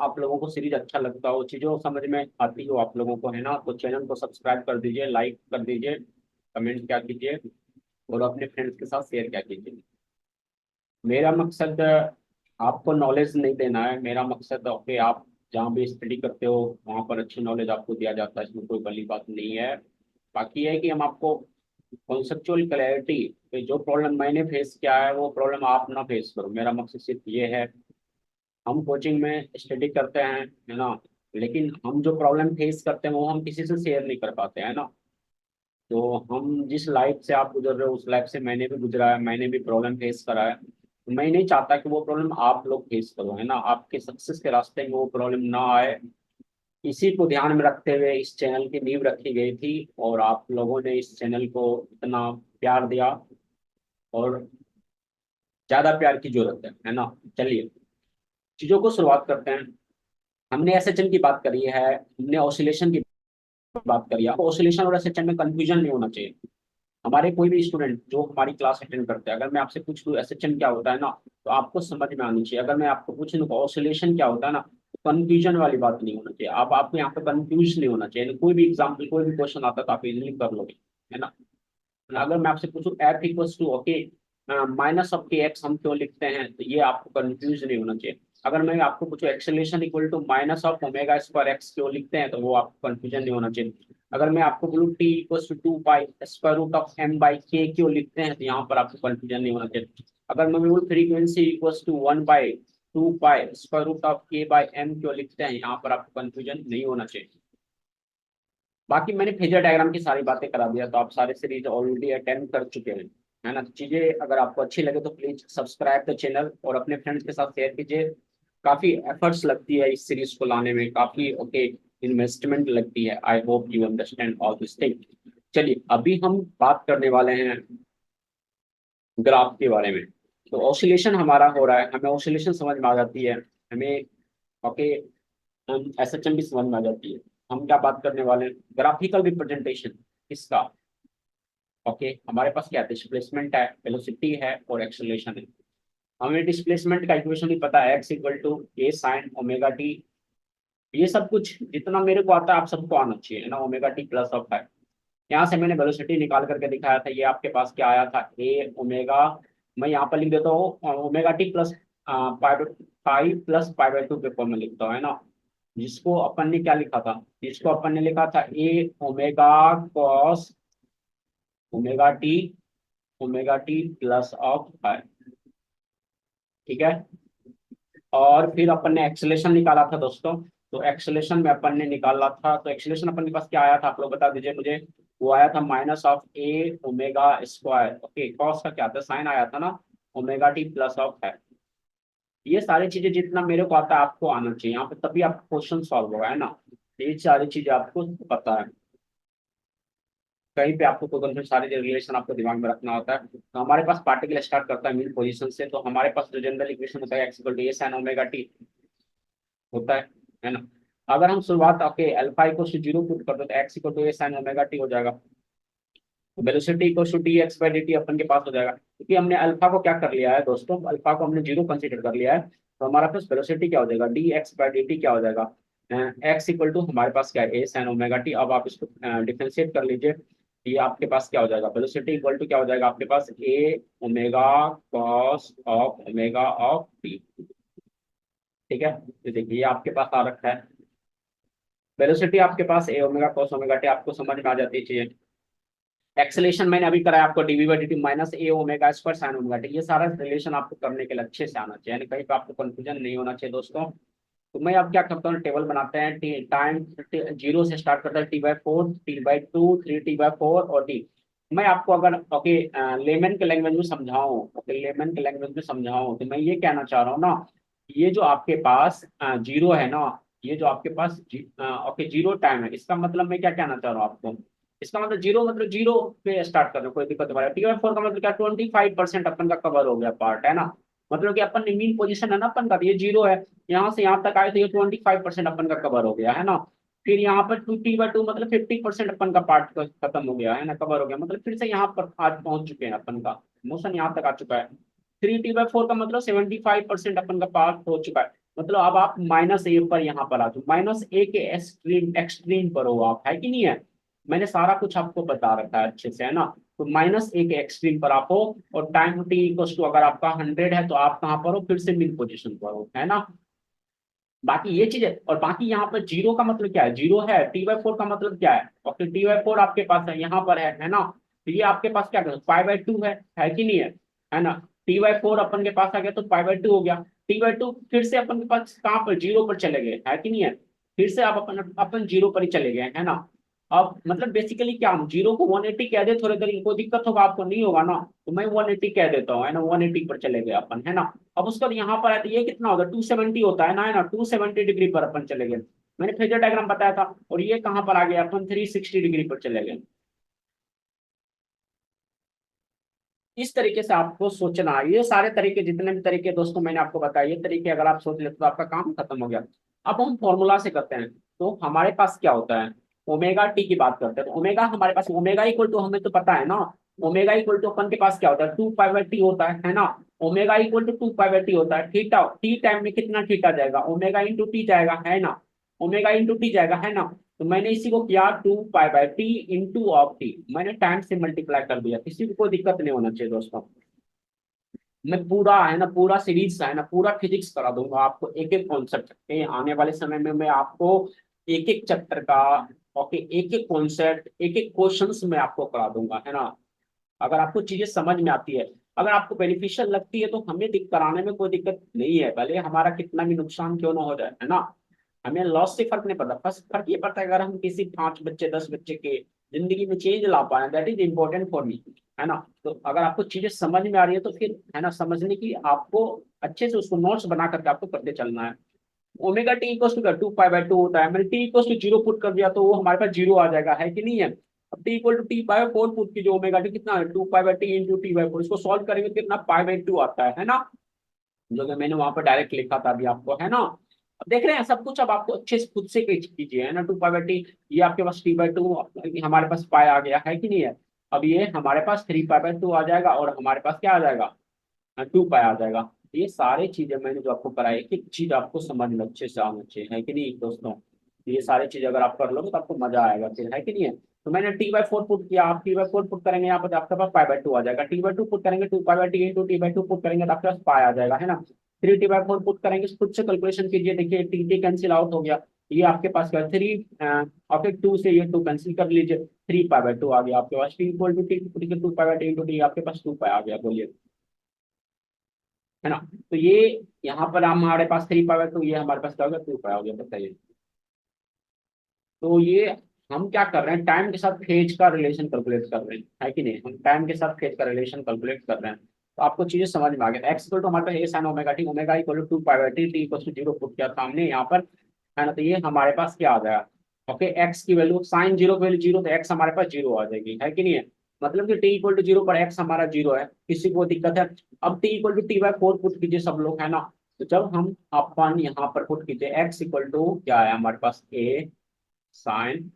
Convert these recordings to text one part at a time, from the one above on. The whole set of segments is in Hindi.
आप लोगों को सीरीज अच्छा लगता हो, चीज़ों समझ में आती हो आप लोगों को, है ना, तो चैनल को सब्सक्राइब कर दीजिए, लाइक कर दीजिए, कमेंट क्या कीजिए और अपने फ्रेंड्स के साथ शेयर क्या कीजिए। मेरा मकसद आपको नॉलेज नहीं देना है, मेरा मकसद ओके आप जहाँ भी स्टडी करते हो वहाँ पर अच्छी नॉलेज आपको दिया जाता है, इसमें कोई बड़ी बात नहीं है। बाकी ये है कि हम आपको कॉन्सेप्चुअल क्लैरिटी, जो प्रॉब्लम मैंने फेस किया है वो प्रॉब्लम आप ना फेस करो, मेरा मकसद सिर्फ ये है। हम कोचिंग में स्टडी करते हैं, है ना, लेकिन हम जो प्रॉब्लम फेस करते हैं वो हम किसी से शेयर नहीं कर पाते, है ना। तो हम जिस लाइफ से आप गुजर रहे हो उस लाइफ से मैंने भी गुजरा है, मैंने भी प्रॉब्लम फेस करा है, तो मैं नहीं चाहता कि वो प्रॉब्लम आप लोग फेस करो, है ना, आपके सक्सेस के रास्ते में वो प्रॉब्लम ना आए। इसी को ध्यान में रखते हुए इस चैनल की नींव रखी गई थी, और आप लोगों ने इस चैनल को इतना प्यार दिया, और ज्यादा प्यार की जरूरत है ना। चलिए चीजों को शुरुआत करते हैं। हमने एसएचएन की बात करी है, हमने ऑसिलेशन की बात करी है। ऑसिलेशन और एसएचएन में कंफ्यूजन नहीं होना चाहिए। हमारे कोई भी स्टूडेंट जो हमारी क्लास अटेंड करते हैं, अगर मैं आपसे पूछ लूँ एसएचएन क्या होता है ना, तो आपको समझ में आनी चाहिए। अगर मैं आपको पूछ लूँ ऑसिलेशन क्या होता है ना, तो कंफ्यूजन वाली बात नहीं होना चाहिए। आप आपको यहाँ पे कंफ्यूज नहीं होना चाहिए। कोई भी एग्जाम्पल कोई भी क्वेश्चन आता है तो आप इजिली कर लोगे, है ना। अगर मैं आपसे पूछूं F equals to okay minus of K X हम क्यों लिखते हैं, तो ये आपको कंफ्यूज नहीं होना चाहिए। अगर मैं आपको पूछूं acceleration equal to minus of omega square X क्यों लिखते हैं, तो वो आपको कंफ्यूजन नहीं होना चाहिए। अगर मैं आपको बोलूं T equals to two pi square root of M by K क्यों लिखते हैं, तो यहाँ पर आपको कंफ्यूजन नहीं होना चाहिए। अगर मैं बोलूं frequency equals to one by two pi square root of K by M क्यों लिखते हैं, यहाँ पर आपको कंफ्यूजन नहीं होना चाहिए। बाकी मैंने फेजर डायग्राम की सारी बातें करा दिया, तो आप सारे सीरीज ऑलरेडी अटेंड कर चुके हैं, है ना। तो चीजें अगर आपको अच्छी लगे तो प्लीज सब्सक्राइब द चैनल और अपने फ्रेंड्स के साथ शेयर कीजिए। काफी एफर्ट्स लगती है इस सीरीज को लाने में, काफी ओके इन्वेस्टमेंट लगती है। I hope you understand all this thing. चलिए अभी हम बात करने वाले हैं ग्राफ के बारे में। तो ऑसिलेशन हमारा हो रहा है, हमें ऑसिलेशन समझ में आ जाती है, हमें ओके हम एसएचएम भी समझ में आ जाती है। हम क्या बात करने वाले हैं, ग्राफिकल रिप्रेजेंटेशन इसका। ओके हमारे पास क्या है, डिस्प्लेसमेंट है, वेलोसिटी है और एक्सेलरेशन है। हमें डिस्प्लेसमेंट का इक्वेशन भी पता है, X equal to A sine omega T. ये सब कुछ जितना मेरे को आता है आप सबको आना चाहिए, है ना, ओमेगा टी प्लस ऑफ है। यहाँ से मैंने वेलोसिटी निकाल करके दिखाया था, ये आपके पास क्या आया था, ए ओमेगा। मैं यहाँ पर लिख देता हूँ omega T plus pi pi plus pi by two के फॉर्म में लिखता हूँ, है ना। जिसको अपन ने क्या लिखा था, जिसको अपन ने लिखा था A omega cos omega T plus of five, ठीक है। और फिर अपन ने एक्सेलेरेशन निकाला था दोस्तों। तो एक्सेलेरेशन में अपन ने निकाला था, तो एक्सेलेरेशन अपन के पास क्या आया था, आप लोग बता दीजिए मुझे। वो आया था minus of A omega square, okay cos का क्या था, साइन आया था ना, ओमेगा टी प्लस ऑफ है। ये सारी चीजें जितना मेरे को आता है आपको आना चाहिए यहाँ पे, तभी आपका क्वेश्चन सॉल्व होगा, है ना। ये सारी चीजें आपको पता है, कहीं पे आपको कोई कंफ्यूजन, सारे रिलेशन आपको दिमाग में रखना होता है। तो हमारे पास पार्टिकल स्टार्ट करता है मिड पोजीशन से, तो हमारे पास जो जनरल इक्वेशन होता है X equal to A sine omega T होता है ना। अगर हम शुरुआत okay alpha equal to zero put कर दो, तो X equal to A sine omega T हो जाएगा। Velocity equal to D X by D T अपन के पास हो जाएगा, क्योंकि हमने अल्फा को क्या कर लिया है दोस्तों, अल्फा को हमने जीरो कंसीडर कर लिया है। तो हमारे पास वेलोसिटी क्या हो जाएगा, D X by D T क्या हो जाएगा, एक्स इक्वल टू हमारे पास क्या है ए साइन ओमेगा टी। अब आप इसको डिफरेंशिएट कर लीजिए, ये आपके पास क्या हो जाएगा, वेलोसिटी इक्वल टू क्या हो जाएगा आपके पास, A omega cos of omega of T, ठीक है। तो देखिए ये आपके पास आ रखा है, वेलोसिटी आपके पास A omega cos omega T, आपको समझ में आ जाती है चीजें। एक्सेलेरेशन मैंने अभी कराया आपको d v by D t minus A omega square sine omega T. ये सारा रिलेशन आपको करने के लिए अच्छे से आना चाहिए, यानी कहीं पे आपको कंफ्यूजन नहीं होना चाहिए दोस्तों। तो मैं अब क्या करता हूँ, टेबल बनाते हैं, टाइम जीरो से स्टार्ट करता है, T by four, T by to, three T by four और टी। मैं आपको अगर ओके लेमन के लैंग्वेज में समझाऊं, ओके लेमन के लैंग्वेज में समझाऊं, तो मैं ये कहना चाह रहा हूँ ना, ये जो आपके पास जीरो है ना, ये जो आपके पास ओके जीरो टाइम है, इसका मतलब मैं क्या कहना चाह रहा हूँ आपको, इसका मतलब जीरो मतलब जीरो पे स्टार्ट कर रहे हो, कोई दिक्कत नहीं। टी बाई फोर का मतलब क्या, 25% अपन का कवर हो गया पार्ट, है ना। मतलब कि अपन मीन पोजीशन है ना अपन का, तो ये जीरो है, यहाँ से यहाँ तक आए तो ये 25% अपन का कवर हो गया, है ना। फिर यहाँ पर टू टी बाई टू मतलब 50% अपन का पार्ट खत्म हो गया, है ना, कवर हो गया, मतलब फिर से यहाँ पर आज पहुंच चुके हैं, अपन का मोशन यहाँ तक आ चुका है। थ्री टी बाई फोर का मतलब 75% अपन का पार्ट हो चुका है। मतलब अब आप माइनस ए पर यहाँ पर आ जाओ, माइनस ए के एक्सट्रीम एक्सट्रीम पर हो आप, है कि नहीं है। मैंने सारा कुछ आपको बता रखा है अच्छे से, है ना। तो माइनस ए के एक्सट्रीम पर आप हो, और टाइम टी इक्वल टू अगर आपका 100 है तो आप कहाँ पर हो, फिर से मिड पोजीशन पर हो, है ना। बाकी ये चीज है, और बाकी यहाँ पर जीरो का मतलब क्या है, जीरो है, टी बाई 4 का मतलब क्या है, और फिर टी बाई 4 आपके पास है यहाँ पर है ना। तो ये आपके पास क्या कर, पाई बाई 2 है कि नहीं है ना। टी बाई 4 अपन के पास आ गया तो पाई बाई 2 हो गया। टी बाई 2 फिर से अपन के पास कहाँ पर, जीरो पर चले गए, है कि नहीं है। फिर से आप अपन अपन जीरो पर ही चले गए, है ना। अब मतलब बेसिकली क्या, हम जीरो को 180 कह दे थोड़ी देर, कोई दिक्कत होगा आपको, नहीं होगा ना। तो मैं 180 कह देता हूँ, है ना, 180 पर चले गए अपन, है ना। अब उसके बाद यहाँ पर है तो ये कितना होगा, 270 होता है ना 270 डिग्री पर अपन चले गए। मैंने फेजर डायग्राम बताया था, और ये कहाँ पर आ गया, अपन 360 डिग्री पर चले गए। इस तरीके से आपको सोचना है, ये सारे तरीके जितने भी तरीके दोस्तों मैंने आपको बताया, ये तरीके अगर आप सोच लेते तो आपका काम खत्म हो गया। अब हम फॉर्मूला से करते हैं, तो हमारे पास क्या होता है, ओमेगा टी की बात करते हैं, तो ओमेगा हमारे पास, ओमेगा इक्वल टू हमें तो पता है ना। ओमेगा इक्वल टू अपन के पास क्या होता है, 2 पाई बाई टी होता है ना। Omega equal to 2 pi by T होता है, थीटा टी टाइम में कितना थीटा जाएगा, ओमेगा इंटू टी जाएगा, है ना। ओमेगा इंटू टी जाएगा, है ना। तो मैंने इसी को किया 2 pi by T into of T, मैंने टाइम से मल्टीप्लाई कर दिया, किसी को कोई दिक्कत नहीं होना चाहिए दोस्तों। मैं पूरा, है ना, पूरा सीरीज है ना, पूरा फिजिक्स करा दूंगा आपको, एक एक कॉन्सेप्ट के आने वाले समय में मैं आपको एक एक चैप्टर का, ओके, एक एक कॉन्सेप्ट, एक एक क्वेश्चंस में आपको करा दूंगा, है ना। अगर आपको चीजें समझ में आती है, अगर आपको बेनिफिशियल लगती है तो हमें कराने में कोई दिक्कत नहीं है, भले हमारा कितना भी नुकसान क्यों ना हो जाए, है ना। हमें लॉस से फर्क नहीं पड़ता, बस फर्क ये पड़ता है अगर हम किसी 5 बच्चे 10 बच्चे के जिंदगी में चेंज ला पाए, that is important for me, है ना। तो अगर आपको चीजें समझ में आ रही है तो फिर, है ना, समझने की आपको अच्छे से उसको नोट्स बना करके आपको करते चलना है। Omega T equal to 2 pi by 2 होता है, मैंने T equal to zero put कर दिया तो वो हमारे पास जीरो आ जाएगा, है कि नहीं है। अब T equal to T by 4 put कीजिए, ओमेगा टी कितना है, 2 pi by T into T by 4, इसको सॉल्व करेंगे तो कितना पाई बाई 2 आता है ना। जो कि मैंने वहां पर डायरेक्ट लिखा था अभी आपको, है ना। अब देख रहे हैं सब कुछ, अब आपको अच्छे से खुद से कीजिए, है ना। 2 पाई बाई टी, ये आपके पास टी बाई 2, हमारे पास पाई आ गया, है कि नहीं है। अब ये हमारे पास 3 पाई बाई 2 आ जाएगा, और हमारे पास क्या आ जाएगा, 2 पाई आ जाएगा। ये सारे चीजें मैंने जो आपको कराई, एक एक चीज आपको समझ में अच्छे से आना चाहिए, है कि नहीं दोस्तों। ये सारी चीज अगर आप कर लोगे तो आपको मजा आएगा फिर, है कि नहीं है। तो मैंने टी बाई 4 पुट किया, आप टी बाई 4 पुट करेंगे यहाँ पर तो आपके पास पाई बाई 2 आ जाएगा, टी बाई 2 पुट करेंगे 2 pi by T into T by 2 put करेंगे तो आपके पास पाई आ जाएगा, है ना। 3 टी बाई 4 पुट करेंगे, खुद से कैलकुलेशन कीजिए, देखिए टी टी कैंसिल आउट हो गया। ये आपके पास क्या, 3, और फिर 2 से ये 2 कैंसिल कर लीजिए, 3 पाई बाई 2 आ गया आपके पास, T equal to T 2 pi by T into T, आपके पास 2 पाई आ गया, बोलिए, है ना। तो ये यहाँ पर हमारे पास 3 पाई बाई 2, ये हमारे पास क्या हो गया, 2 पाई हो गया, बताइए। तो ये हम क्या कर रहे हैं, टाइम के साथ फेज का रिलेशन कैलकुलेट कर रहे हैं, है कि नहीं, हम टाइम के साथ फेज का रिलेशन कैलकुलेट कर रहे हैं। तो आपको चीजें समझ में आ गई, एक्स इक्वल टू हमारे पास A sine omega T, omega equal to 2 pi by T, T equal to zero put किया था हमने यहाँ पर, है ना। तो ये हमारे पास क्या आ जाएगा, ओके, एक्स की वैल्यू, साइन जीरो की वैल्यू जीरो, तो एक्स हमारे पास जीरो आ जाएगी, है कि नहीं है। मतलब कि टी इक्वल टू जीरो पर एक्स हमारा जीरो है, किसी को दिक्कत है। अब T equal to T by 4 put कीजिए सब लोग, है ना। तो जब हम अपन यहाँ पर पुट कीजिए, एक्स इक्वल टू क्या है हमारे पास, A sine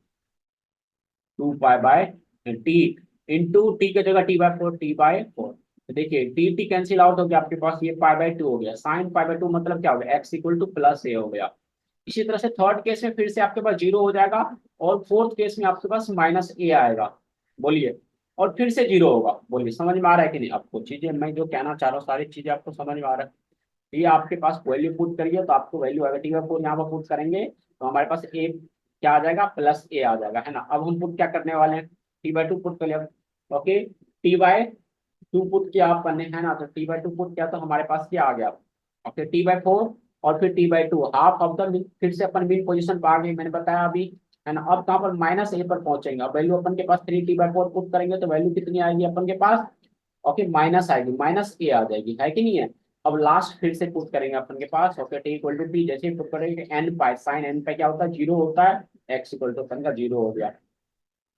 2 pi by T, into T की जगह टी बाई 4, टी बाई 4, तो देखिए टी टी कैंसिल आउट हो गया, आपके पास ये पाई बाई 2 हो गया, साइन पाई बाई 2 मतलब क्या हो गया, एक्स इक्वल टू प्लस ए हो गया। इसी तरह से थर्ड केस में फिर से आपके पास जीरो हो जाएगा, और फोर्थ केस में आपके पास माइनस ए आएगा, बोलिए, और फिर से जीरो होगा, बोलिए, समझ में आ रहा है कि नहीं आपको, चीजें मैं जो कहना चाह रहा हूँ सारी चीजें आपको समझ में आ रहा है। ये आपके पास वैल्यू पुट करिए तो आपको वैल्यू आएगा, टी बाई 4 यहाँ पर पुट करेंगे तो हमारे पास ए क्या आ जाएगा, प्लस ए आ जाएगा, है ना। अब हम पुट क्या करने वाले हैं, टी बाई 2 पुट कर लिया, ओके, टी बाई 2 पुट किया आपने, है ना। तो टी बाई 2 पुट किया तो हमारे पास क्या आ गया, ओके, टी बाई 4, और फिर T by 2 half of the, फिर से अपन मीन पोजीशन पर आ गए, मैंने बताया अभी, है ना। अब कहाँ पर, माइनस ए पर पहुंचेंगे, अब वैल्यू अपन के पास 3 टी बाई 4 पुट करेंगे तो वैल्यू कितनी आएगी अपन के पास, ओके, माइनस आएगी, माइनस ए आ जाएगी, है कि नहीं है। अब लास्ट फिर से पुट करेंगे अपन के पास, okay, T equal to T, जैसे पुट करेंगे N pi, sine N pi क्या होता है, जीरो होता है, एक्स इक्वल टू अपन का जीरो हो गया।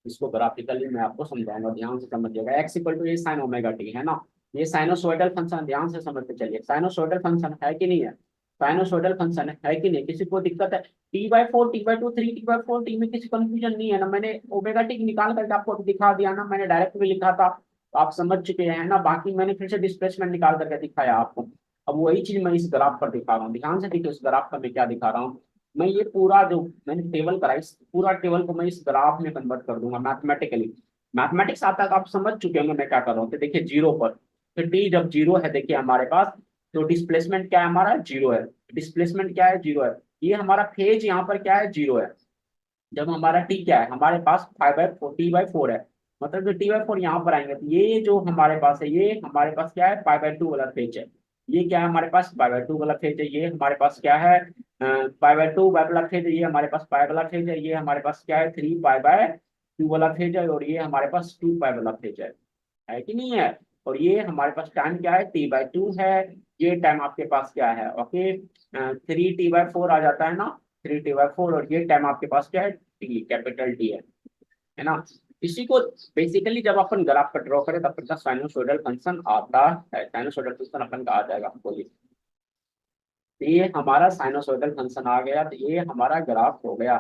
इसको ग्राफिकली मैं आपको समझाऊंगा, ध्यान से समझिएगा, एक्स इक्वल टू ये साइन ओमेगा टी, है ना। ये साइनोसोइडल फंक्शन, ध्यान से समझते चलिए, साइनोसोइडल फंक्शन है कि नहीं है, साइनोसोइडल फंक्शन है कि नहीं, किसी को दिक्कत है। T by 4, T by 2, 3 T by 4 T में किसी कंफ्यूजन नहीं है ना, मैंने ओमेगा टी निकाल करके आपको अभी दिखा दिया ना, मैंने डायरेक्ट भी लिखा था, तो आप समझ चुके हैं ना। बाकी मैंने फिर से डिस्प्लेसमेंट निकाल करके दिखाया आपको। अब वही चीज मैं इस ग्राफ पर दिखा रहा हूँ, ध्यान से देखिए उस ग्राफ पर मैं क्या दिखा रहा हूँ। मैं ये पूरा जो मैंने टेबल करा, इस पूरा टेबल को मैं इस ग्राफ में कन्वर्ट कर दूंगा मैथमेटिकली। मैथमेटिक्स आता है आप समझ चुके होंगे मैं क्या कर रहा हूँ। तो देखिए जीरो पर, तो टी जब जीरो है देखिए हमारे पास, तो डिस्प्लेसमेंट क्या है हमारा, जीरो है। डिस्प्लेसमेंट क्या है, जीरो है। ये हमारा फेज यहाँ पर क्या है, जीरो है। जब हमारा टी क्या है हमारे पास 5/4, टी/4 है। मतलब जो टी/4 यहाँ पर आएंगे तो ये जो हमारे पास है, ये हमारे पास क्या है, पाई/2 वाला फेज है। ये क्या है हमारे पास, पाई/2 वाला फेज है। ये हमारे पास क्या है, पाई/2 वाला फेज है। ये हमारे पास पाई वाला फेज है। ये हमारे पास क्या है, 3 पाई/2 वाला फेज है। और ये हमारे पास 2 पाई वाला फेज है कि नहीं है। और ये हमारे पास टाइम क्या है, टी/2 है। ये टाइम आपके पास क्या है, ओके, 3 टी/4 आ जाता है ना, 3 टी/4। और ये टाइम आपके पास क्या है, टी, कैपिटल टी है ना। इसी को बेसिकली जब अपन ग्राफ का ड्रॉ करें तब अपने का साइनोसॉइडल फंक्शन आता है। साइनोसॉइडल फंक्शन अपन का आ जाएगा आपको ये। तो ये हमारा साइनोसॉइडल फंक्शन आ गया, तो ये हमारा ग्राफ हो गया।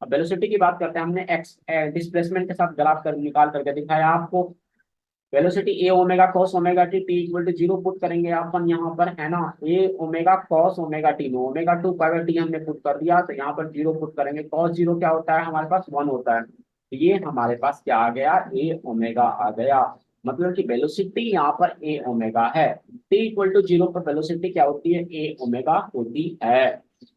अब वेलोसिटी की बात करते हैं, हमने एक्स डिस्प्लेसमेंट के साथ ग्राफ कर निकाल करके दिखाया आपको। Velocity A omega cos omega T, T equal to zero put करेंगे अपन यहाँ पर, है ना। A omega cos omega T में ओमेगा 2 पाई/टी हमने पुट कर दिया, तो यहाँ पर जीरो पुट करेंगे। कॉस जीरो क्या होता है हमारे पास, 1 होता है। तो ये हमारे पास क्या आ गया, ए ओमेगा आ गया। मतलब कि वेलोसिटी यहाँ पर ए ओमेगा है। टी इक्वल टू जीरो पर वेलोसिटी क्या होती है, ए ओमेगा होती है।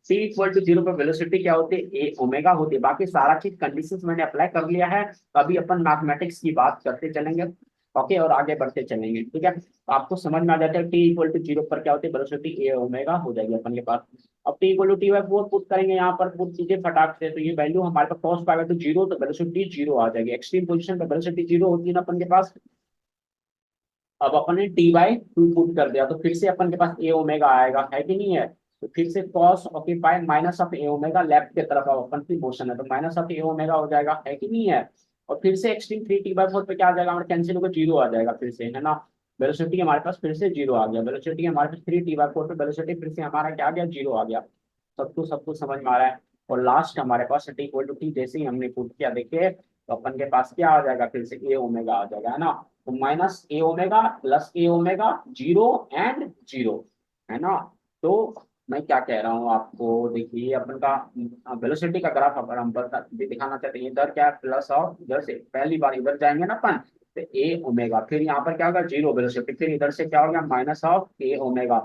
टी इक्वल टू जीरो पर वेलोसिटी क्या होती है, ए ओमेगा होती है। बाकी सारा चीज कंडीशंस मैंने अप्लाई कर लिया है। तो अभी अपन मैथमेटिक्स की बात करते चलेंगे, ओके, और आगे बढ़ते चलेंगे, ठीक है। तो आपको समझ में आ जाता है टी इक्वल टू जीरो पर क्या होती है, वेलोसिटी ए ओमेगा हो जाएगी अपन के पास। अब टी इक्वल टू टी/4 पुट करेंगे यहाँ पर, पुट कीजिए फटाक से। तो ये वैल्यू हमारे पास कॉस पाई/2 जीरो, तो वेलोसिटी जीरो आ जाएगी। एक्सट्रीम पोजीशन पर वेलोसिटी जीरो होती है ना अपन के पास। अब अपन ने टी/2 पुट कर दिया, तो फिर से अपन के पास ए ओमेगा आएगा, है कि नहीं है। तो फिर से cos occupy minus of A omega, left की तरफ अब अपन की मोशन है, तो माइनस ऑफ ए ओमेगा हो जाएगा, है कि नहीं है। और फिर से एक्सट्रीम 3 टी/4 पे क्या आ जाएगा हमारे, कैंसिल होकर जीरो आ जाएगा फिर से, है ना। वेलोसिटी हमारे पास फिर से जीरो आ गया। वेलोसिटी हमारे पास 3 टी/4 पे वेलोसिटी फिर से हमारा क्या आ गया, जीरो आ गया। सब कुछ समझ में आ रहा है। और लास्ट हमारे पास टी इक्वल टू टी जैसे ही हमने पुट किया देखिए, तो अपन के पास क्या आ जाएगा, फिर से ए ओमेगा आ जाएगा, है ना। तो minus A omega plus A omega, zero and zero, है ना। तो मैं क्या कह रहा हूँ आपको, देखिए अपन का वेलोसिटी का ग्राफ अगर हम दिखाना चाहते हैं, इधर क्या है प्लस, और इधर से पहली बार इधर जाएंगे ना अपन, तो ए ओमेगा, फिर यहाँ पर क्या होगा, जीरो वेलोसिटी, फिर इधर से क्या हो गया, माइनस ऑफ ए ओमेगा।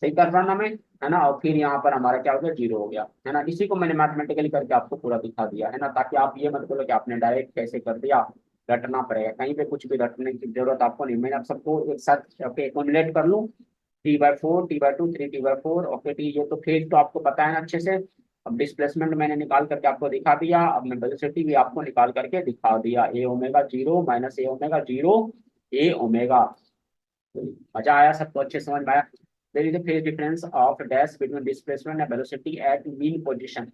सही कर रहा ना मैं, है ना। और फिर यहाँ पर हमारा क्या हो गया, जीरो हो गया, है ना। इसी को मैंने मैथमेटिकली करके आपको पूरा दिखा दिया, है ना, ताकि आप ये मत बोलो कि आपने डायरेक्ट कैसे कर दिया। रटना पड़ेगा, कहीं पे कुछ भी रटने की जरूरत आपको नहीं। मैंने आप सबको एक साथ ओके एक्युमुलेट कर लूँ, टी/4 टी/2 3 टी/4, ओके टी। ये तो फेज तो आपको पता है ना अच्छे से। अब डिस्प्लेसमेंट मैंने निकाल करके आपको दिखा दिया। अब मैं वेलोसिटी भी आपको निकाल करके दिखा दिया, A omega zero minus A omega zero, A omega. मजा आया, सबको अच्छे समझ में आया। There is a phase difference of dash between displacement and velocity at mean position.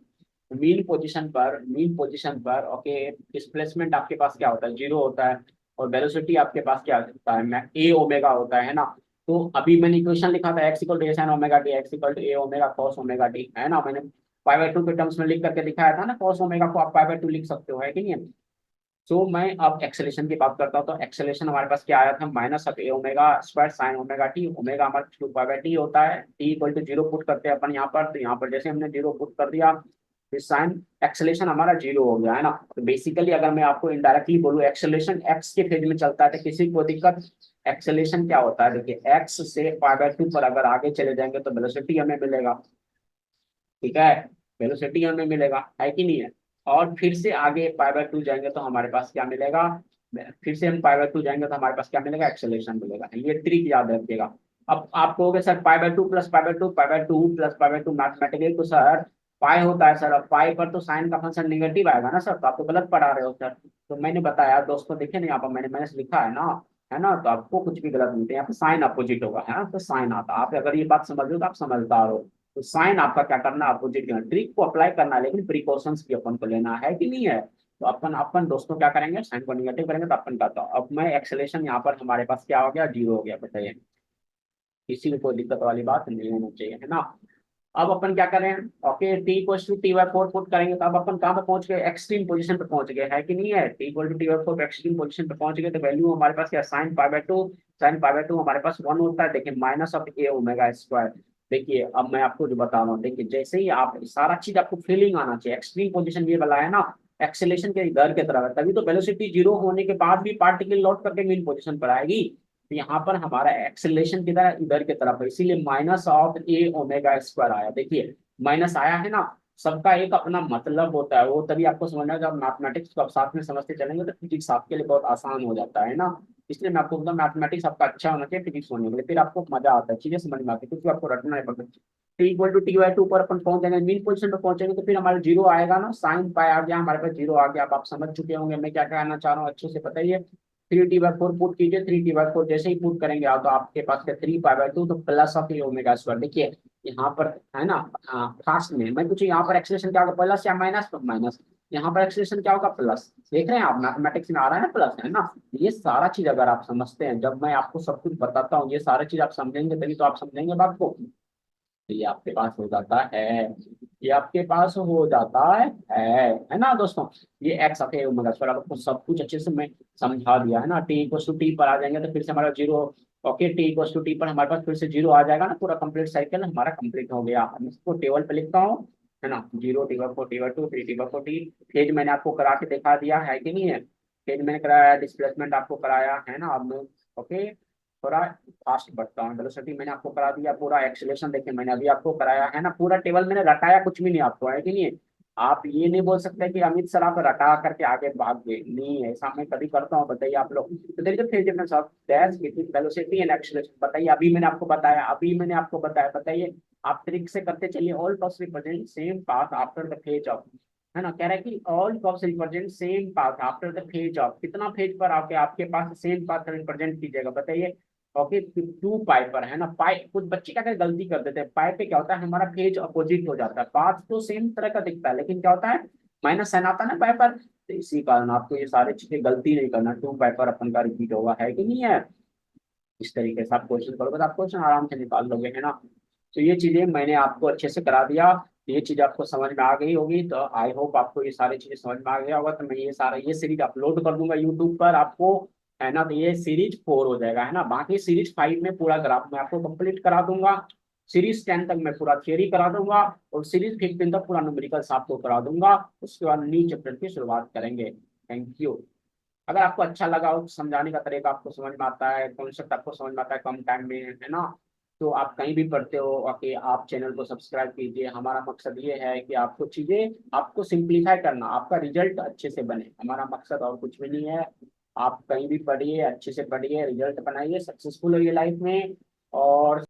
Mean position पर ओके, डिस्प्लेसमेंट आपके पास क्या होता है, जीरो होता है। और वेलोसिटी आपके पास क्या होता है, ए ओमेगा होता है ना। तो अभी मैंने इक्वेशन लिखा था x equal to A sine omega t, x equal to A omega cos omega t, है ना। मैंने पाई/2 के टर्म्स में लिख करके दिखाया था ना, कॉस ओमेगा को आप पाई/2 लिख सकते हो, है कि नहीं है। सो मैं अब एक्सेलेशन की बात करता हूँ, तो एक्सेलेशन हमारे पास क्या आया था, minus of A omega square sine omega T. Omega हमारा 2 पाई/टी होता है। T equal to zero put करते हैं अपन यहाँ पर, तो यहाँ पर जैसे हमने जीरो पुट कर दिया, फिर साइन एक्सेलेशन हमारा जीरो हो गया, है ना। तो बेसिकली अगर मैं आपको इनडायरेक्टली बोलूँ, एक्सेलेशन एक्स के फेज में चलता है, तो किसी को दिक्कत। एक्सेलेशन क्या होता है, देखिए एक्स से पाई/2 पर अगर आगे चले जाएंगे तो वेलोसिटी हमें मिलेगा, ठीक है। वेलोसिटी हमें मिलेगा, है कि नहीं है। और फिर से आगे पाई/2 जाएंगे तो हमारे पास क्या मिलेगा, फिर से हम पाई/2 जाएंगे तो हमारे पास क्या मिलेगा, एक्सेलेरेशन मिलेगा। ये ट्रिक याद रखिएगा। अब आप कहोगे सर पाई/2 प्लस पाई/2, पाई/2 प्लस पाई/2 मैथमेटिकली तो सर पाई होता है सर। अब पाई पर तो साइन का फंक्शन निगेटिव आएगा ना सर, तो आप तो गलत पढ़ा रहे हो सर। तो मैंने बताया दोस्तों, देखिए ना यहाँ पर मैंने मैंने लिखा है ना, है ना। तो आपको कुछ भी गलत मिलते हैं, यहाँ पे साइन अपोजिट होगा, है ना। तो साइन आता, आप अगर ये बात समझ लो तो आप समझदार हो। तो साइन आपका क्या करना है, अपोजिट करना, ट्रिक को अप्लाई करना है, लेकिन प्रिकॉशंस भी अपन को लेना है कि नहीं है। तो अपन अपन दोस्तों क्या करेंगे, साइन को निगेटिव करेंगे, तो अपन कहता हूँ अब मैं एक्सेलेरेशन यहाँ पर हमारे पास क्या हो गया, जीरो हो गया, बताइए। किसी को कोई दिक्कत वाली बात नहीं होनी चाहिए, है ना। अब अपन क्या करें, ओके टी इक्वल टू टी/4 पुट करेंगे, तो अब अपन कहाँ पे पहुंच गए, एक्सट्रीम पोजीशन पे पहुंच गए, है कि नहीं है। टी इक्वल टू टी/4 एक्सट्रीम पोजीशन पे पहुंच गए, तो वैल्यू हमारे पास क्या, साइन पाई/2 साइन पाई बाय 2 हमारे पास 1 होता है। देखिए minus of A omega square. देखिए अब मैं आपको जो बता रहा हूँ, देखिए जैसे ही आप सारा चीज आपको फीलिंग आना चाहिए। एक्सट्रीम पोजीशन ये वाला है ना, एक्सेलेरेशन के इधर की तरफ है, तभी तो वेलोसिटी जीरो होने के बाद भी पार्टिकल लौट करके मीन पोजीशन पर आएगी। तो यहाँ पर हमारा एक्सेलेरेशन किधर, इधर की तरफ है, इसीलिए minus of A omega square आया। देखिए माइनस आया है ना, सबका एक अपना मतलब होता है, वो तभी आपको समझना, जब मैथमेटिक्स को आप साथ में समझते चलेंगे तो फिजिक्स आपके लिए बहुत आसान हो जाता है ना। इसलिए मैं आपको बताऊँ, मैथमेटिक्स आपका अच्छा होना चाहिए फिजिक्स होने के लिए, फिर आपको मजा आता है, चीजें समझ में आती है, क्योंकि आपको रटना है पड़ता है। T equal to T by two पर अपन पहुंच जाएंगे, मीन पोजीशन पर पहुंचेंगे तो फिर हमारे जीरो आएगा ना, साइन पाई आ गया हमारे पास, जीरो आ गया। अब आप समझ चुके होंगे मैं क्या कहना चाह रहा हूँ, अच्छे से बताइए। 3t/4 पुट कीजिए, 3t/4 जैसे ही पुट करेंगे आप, तो आपके पास क्या 3 पाई बाय 2, तो plus of A omega square. देखिए यहाँ पर है ना, फास्ट में मैं कुछ यहाँ पर एक्सेलेरेशन क्या होगा, प्लस या माइनस, तो माइनस। यहाँ पर एक्सेलेरेशन क्या होगा, प्लस। देख रहे हैं आप, मैथमेटिक्स में आ रहा है ना प्लस, है ना। ये सारा चीज अगर आप समझते हैं, जब मैं आपको सब कुछ बताता हूँ, ये सारी चीज आप समझेंगे तभी तो आप समझेंगे बात को। तो ये आपके पास हो जाता है, ये आपके पास हो जाता है ना दोस्तों। ये एक्स अफे ओमेगा स्क्वायर, आपको सब कुछ अच्छे से मैं समझा दिया है ना। टी इक्वल टू टी पर आ जाएंगे तो फिर से हमारा zero. Okay, T equal to t पर हमारे पास फिर से जीरो आ जाएगा ना, पूरा कंप्लीट साइकिल हमारा कंप्लीट हो गया। हम इसको टेबल पे लिखता हूँ, है ना। जीरो टी/4 टी/2 3 टी/4 टी। फेज मैंने आपको करा के दिखा दिया है कि नहीं है, फेज मैंने कराया, डिस्प्लेसमेंट आपको कराया है ना। अब मैं ओके थोड़ा फास्ट बढ़ता हूँ, वेलोसिटी मैंने आपको करा दिया, पूरा एक्सेलेरेशन देखिए मैंने अभी आपको कराया है ना, पूरा टेबल मैंने रटाया, कुछ भी नहीं आपको है कि नहीं है। आप ये नहीं बोल सकते कि अमित सर आप रटा करके आगे भाग गए, नहीं है ऐसा मैं कभी करता हूँ, बताइए आप लोग। तो देखिए phase difference of that's between velocity and acceleration, बताइए अभी मैंने आपको बताया, अभी मैंने आपको बताया, बताइए। आप ट्रिक से करते चलिए। All curves represent same path after the phase of, है ना, कह रहा है कि all curves represent same path after the phase of, कितना फेज पर आके आपके पास सेम पाथ रिप्रेजेंट कीजिएगा, बताइए। ओके 2 पाई पर, है ना। पाई कुछ बच्चे क्या गलती कर देते हैं, पाई पे क्या होता है हमारा फेज अपोजिट हो जाता है, पाथ तो सेम तरह का दिखता है लेकिन क्या होता है, माइनस साइन आता है ना पाई पर। तो इसी कारण आपको ये सारी चीजें गलती नहीं करना, 2 पाई पर अपन का रिपीट होगा, है कि नहीं है। इस तरीके से आप क्वेश्चन करोगे तो आप क्वेश्चन आराम से निकाल लोगे, है ना। तो ये चीजें मैंने आपको अच्छे से करा दिया, ये चीज आपको समझ में आ गई होगी, तो आई होप आपको ये सारी चीजें समझ में आ गया होगा। तो मैं ये सारा ये सीरीज अपलोड कर दूंगा यूट्यूब पर आपको, है ना। तो ये सीरीज 4 हो जाएगा, है ना। बाकी सीरीज 5 में पूरा ग्राफ मैं आपको कंप्लीट करा दूंगा। सीरीज 10 तक मैं पूरा थियरी करा दूंगा, और सीरीज 15 तक पूरा न्यूमेरिकल्स आपको करा दूंगा। उसके बाद न्यू चैप्टर की शुरुआत करेंगे। Thank you. अगर आपको अच्छा लगा हो, समझाने का तरीका आपको समझ में आता है, कॉन्सेप्ट आपको समझ में आता है कम टाइम में, है ना, तो आप कहीं भी पढ़ते हो, ओके आप चैनल को सब्सक्राइब कीजिए। हमारा मकसद ये है कि आपको चीजें आपको सिंप्लीफाई करना, आपका रिजल्ट अच्छे से बने, हमारा मकसद और कुछ भी नहीं है। आप कहीं भी पढ़िए, अच्छे से पढ़िए, रिजल्ट बनाइए, सक्सेसफुल होइए लाइफ में। और